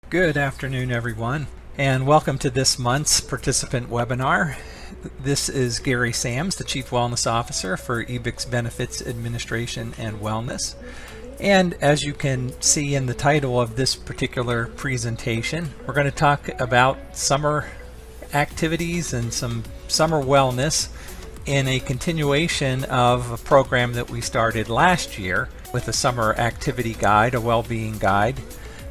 Good afternoon, everyone, and welcome to this month's participant webinar. This is Gary Sams, the Chief Wellness Officer for Ebix Benefits Administration and Wellness. And as you can see in the title of this particular presentation, we're going to talk about summer activities and some summer wellness in a continuation of a program that we started last year with a summer activity guide, a well-being guide.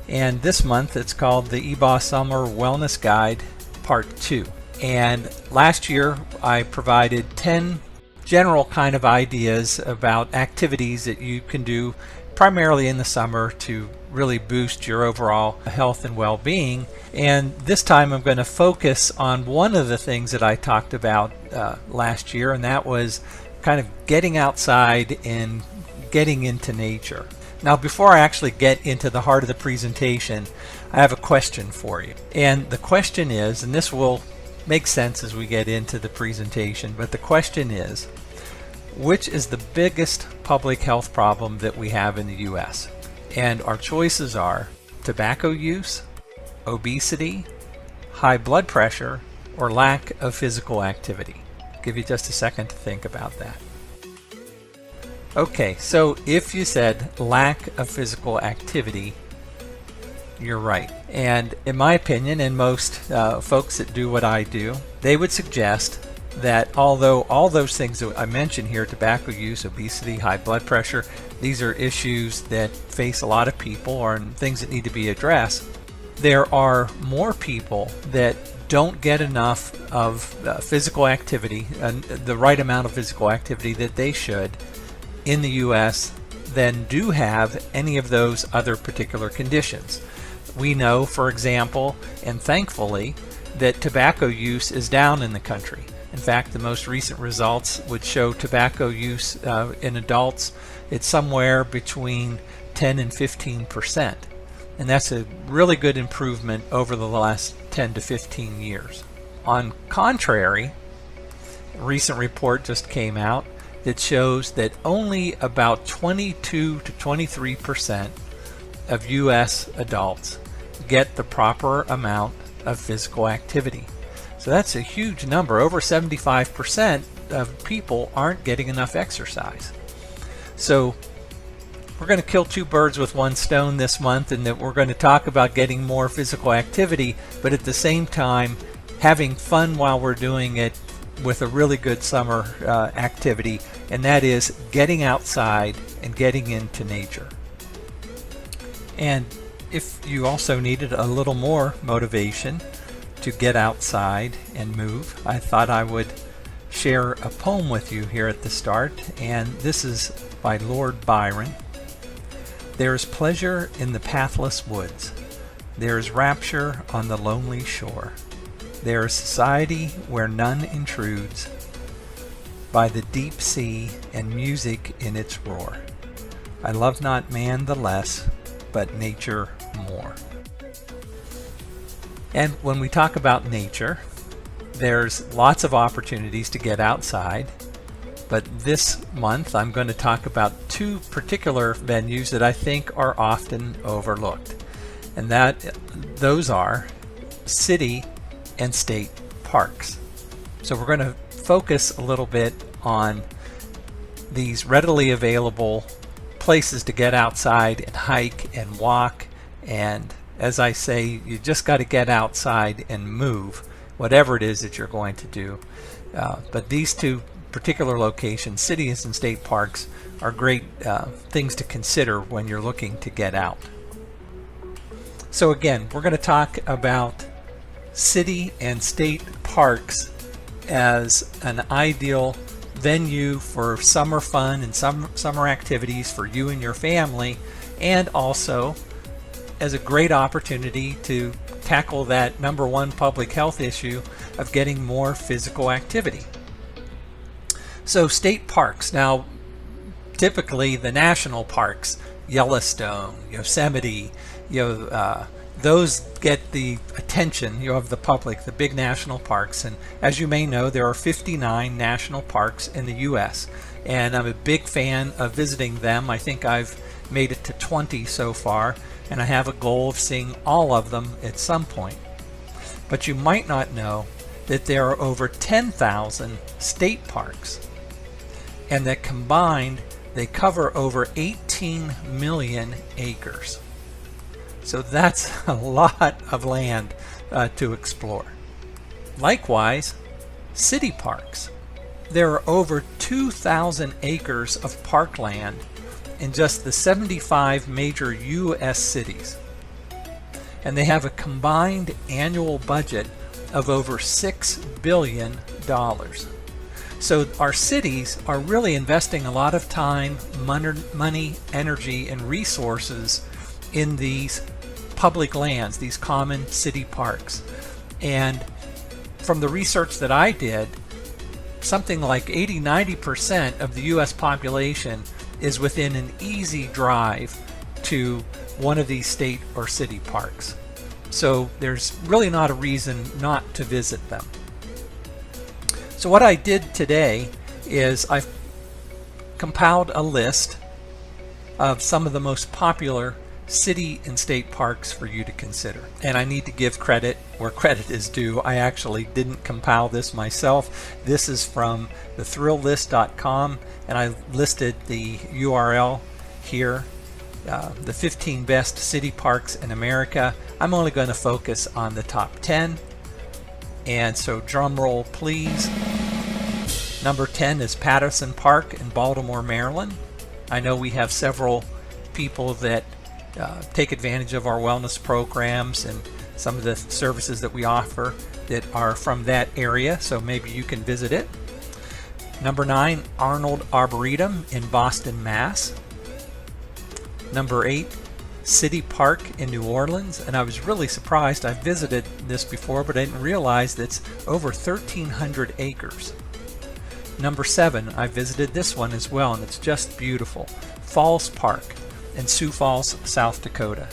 And this month it's called the EBAW Summer Wellness Guide Part 2. And last year I provided 10 general kind of ideas about activities that you can do primarily in the summer to really boost your overall health and well-being. And this time I'm going to focus on one of the things that I talked about last year, and that was kind of getting outside and getting into nature. Now, before I actually get into the heart of the presentation, I have a question for you. And the question is, and this will make sense as we get into the presentation, but the question is, which is the biggest public health problem that we have in the U.S.? And our choices are tobacco use, obesity, high blood pressure, or lack of physical activity. I'll give you just a second to think about that. Okay, so if you said lack of physical activity, you're right. And in my opinion, and most folks that do what I do, they would suggest that although all those things that I mentioned here, tobacco use, obesity, high blood pressure, these are issues that face a lot of people or things that need to be addressed, there are more people that don't get enough of physical activity, the right amount of physical activity that they should in the U.S. than do have any of those other particular conditions. We know, for example, and thankfully, that tobacco use is down in the country. In fact, the most recent results would show tobacco use in adults, it's somewhere between 10 and 15%. And that's a really good improvement over the last 10 to 15 years. On contrary, a recent report just came out that shows that only about 22 to 23% of U.S. adults get the proper amount of physical activity. So that's a huge number. Over 75% of people aren't getting enough exercise. So we're going to kill two birds with one stone this month, in that we're going to talk about getting more physical activity, but at the same time having fun while we're doing it with a really good summer activity, and that is getting outside and getting into nature. And if you also needed a little more motivation to get outside and move, I thought I would share a poem with you here at the start, and this is by Lord Byron. There is pleasure in the pathless woods. There is rapture on the lonely shore. There is society where none intrudes, by the deep sea and music in its roar. I love not man the less, but nature more. And when we talk about nature, there's lots of opportunities to get outside, but this month I'm going to talk about two particular venues that I think are often overlooked, and those are city and state parks. So we're going to focus a little bit on these readily available places to get outside and hike and walk, and as I say, you just got to get outside and move, whatever it is that you're going to do. But these two particular locations, cities and state parks, are great things to consider when you're looking to get out. So again, we're going to talk about city and state parks as an ideal venue for summer fun and summer activities for you and your family, and also as a great opportunity to tackle that number one public health issue of getting more physical activity. So state parks, now typically the national parks, Yellowstone, Yosemite, those get the attention of the public, the big national parks. And as you may know, there are 59 national parks in the U.S. and I'm a big fan of visiting them. I think I've made it to 20 so far. and I have a goal of seeing all of them at some point. But you might not know that there are over 10,000 state parks, and that combined they cover over 18 million acres. So that's a lot of land to explore. Likewise, city parks. There are over 2,000 acres of parkland in just the 75 major U.S. cities. And they have a combined annual budget of over $6 billion. So our cities are really investing a lot of time, money, energy, and resources in these public lands, these common city parks. And from the research that I did, something like 80-90% of the U.S. population is within an easy drive to one of these state or city parks. So there's really not a reason not to visit them. So what I did today is I've compiled a list of some of the most popular city and state parks for you to consider. And I need to give credit where credit is due. I actually didn't compile this myself. This is from thethrillist.com, and I listed the URL here, the 15 best city parks in America. I'm only going to focus on the top 10. And so drum roll please. Number 10 is Patterson Park in Baltimore, Maryland. I know we have several people that take advantage of our wellness programs and some of the services that we offer that are from that area, so maybe you can visit it. Number 9, Arnold Arboretum in Boston, Mass. Number 8, City Park in New Orleans, and I was really surprised. I've visited this before, but I didn't realize that it's over 1,300 acres. Number 7, I visited this one as well, and it's just beautiful. Falls Park in Sioux Falls, South Dakota.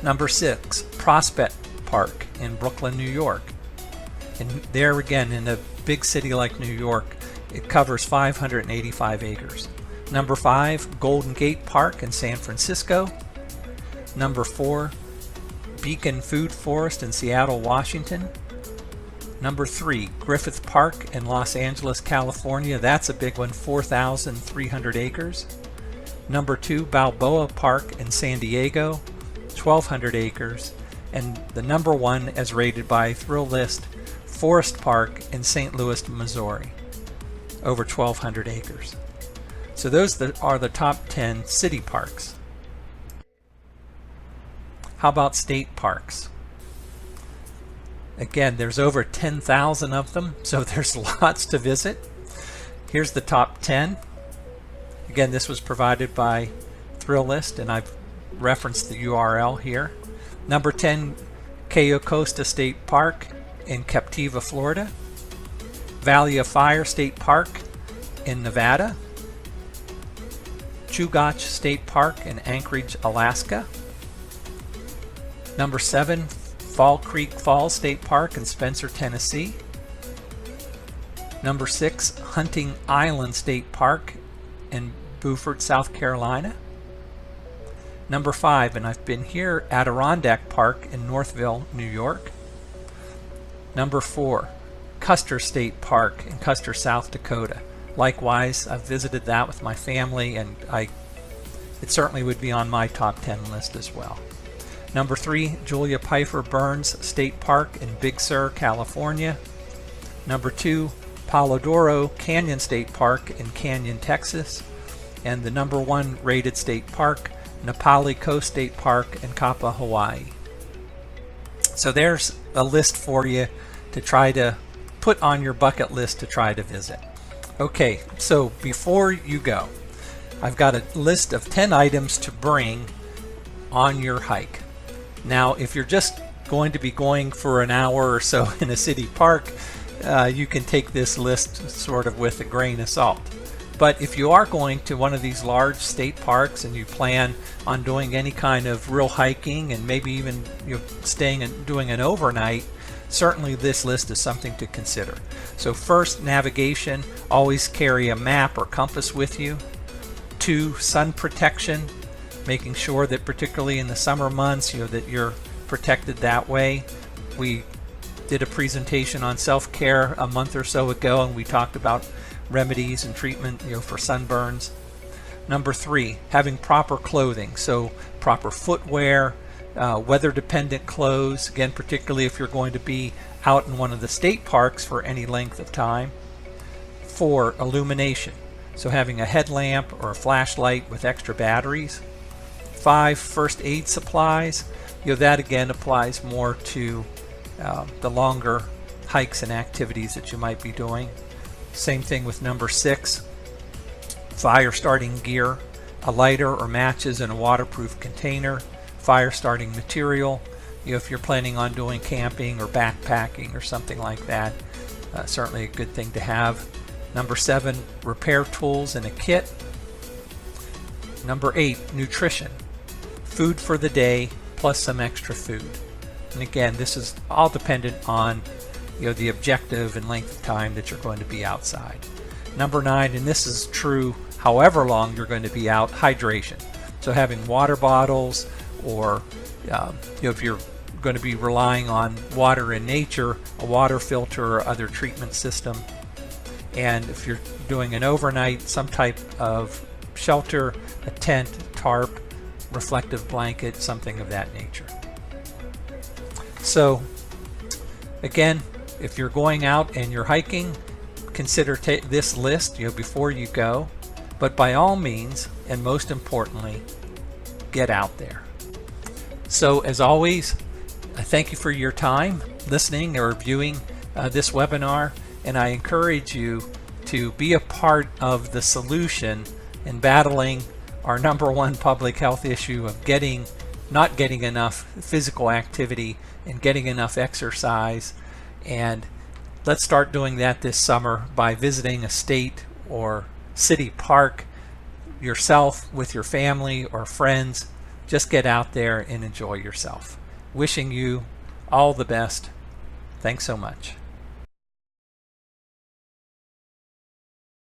Number 6, Prospect Park in Brooklyn, New York. And there again, in a big city like New York, it covers 585 acres. Number 5, Golden Gate Park in San Francisco. Number 4, Beacon Food Forest in Seattle, Washington. Number 3, Griffith Park in Los Angeles, California. That's a big one, 4,300 acres. Number 2, Balboa Park in San Diego, 1,200 acres. And the number 1, as rated by Thrill List, Forest Park in St. Louis, Missouri, over 1,200 acres. So those are the top 10 city parks. How about state parks? Again, there's over 10,000 of them, so there's lots to visit. Here's the top 10. Again, this was provided by Thrill List, and I've referenced the URL here. Number 10, Cayo Costa State Park in Captiva, Florida. Valley of Fire State Park in Nevada. Chugach State Park in Anchorage, Alaska. Number 7, Fall Creek Falls State Park in Spencer, Tennessee. Number 6, Hunting Island State Park in Beaufort, South Carolina. Number 5, and I've been here, Adirondack Park in Northville, New York. Number 4, Custer State Park in Custer, South Dakota. Likewise, I've visited that with my family, and it certainly would be on my top 10 list as well. Number 3, Julia Pfeiffer Burns State Park in Big Sur, California. Number 2, Polodoro Canyon State Park in Canyon, Texas. And the number 1 rated state park, Napali Coast State Park in Kapa, Hawaii. So there's a list for you to try to put on your bucket list to try to visit. Okay, so before you go, I've got a list of 10 items to bring on your hike. Now, if you're just going to be going for an hour or so in a city park, you can take this list sort of with a grain of salt. But if you are going to one of these large state parks and you plan on doing any kind of real hiking and maybe even staying and doing an overnight, certainly this list is something to consider. So first, navigation, always carry a map or compass with you. 2, sun protection. making sure that particularly in the summer months, that you're protected that way. We did a presentation on self-care a month or so ago, and we talked about remedies and treatment for sunburns. Number 3, having proper clothing, so proper footwear, weather-dependent clothes, again particularly if you're going to be out in one of the state parks for any length of time. 4, illumination, so having a headlamp or a flashlight with extra batteries. 5, first aid supplies, that again applies more to the longer hikes and activities that you might be doing. Same thing with number 6, fire starting gear, a lighter or matches in a waterproof container, fire starting material, if you're planning on doing camping or backpacking or something like that, certainly a good thing to have. Number 7, repair tools in a kit. Number 8, nutrition, food for the day plus some extra food. And again, this is all dependent on the objective and length of time that you're going to be outside. Number 9, and this is true however long you're going to be out, hydration. So having water bottles, or if you're going to be relying on water in nature, a water filter or other treatment system. And if you're doing an overnight, some type of shelter, a tent, tarp, reflective blanket, something of that nature. So again, if you're going out and you're hiking, consider this list before you go, but by all means, and most importantly, get out there. So as always, I thank you for your time listening or viewing this webinar, and I encourage you to be a part of the solution in battling our #1 public health issue of not getting enough physical activity and getting enough exercise. And let's start doing that this summer by visiting a state or city park yourself with your family or friends. Just get out there and enjoy yourself. Wishing you all the best. Thanks so much.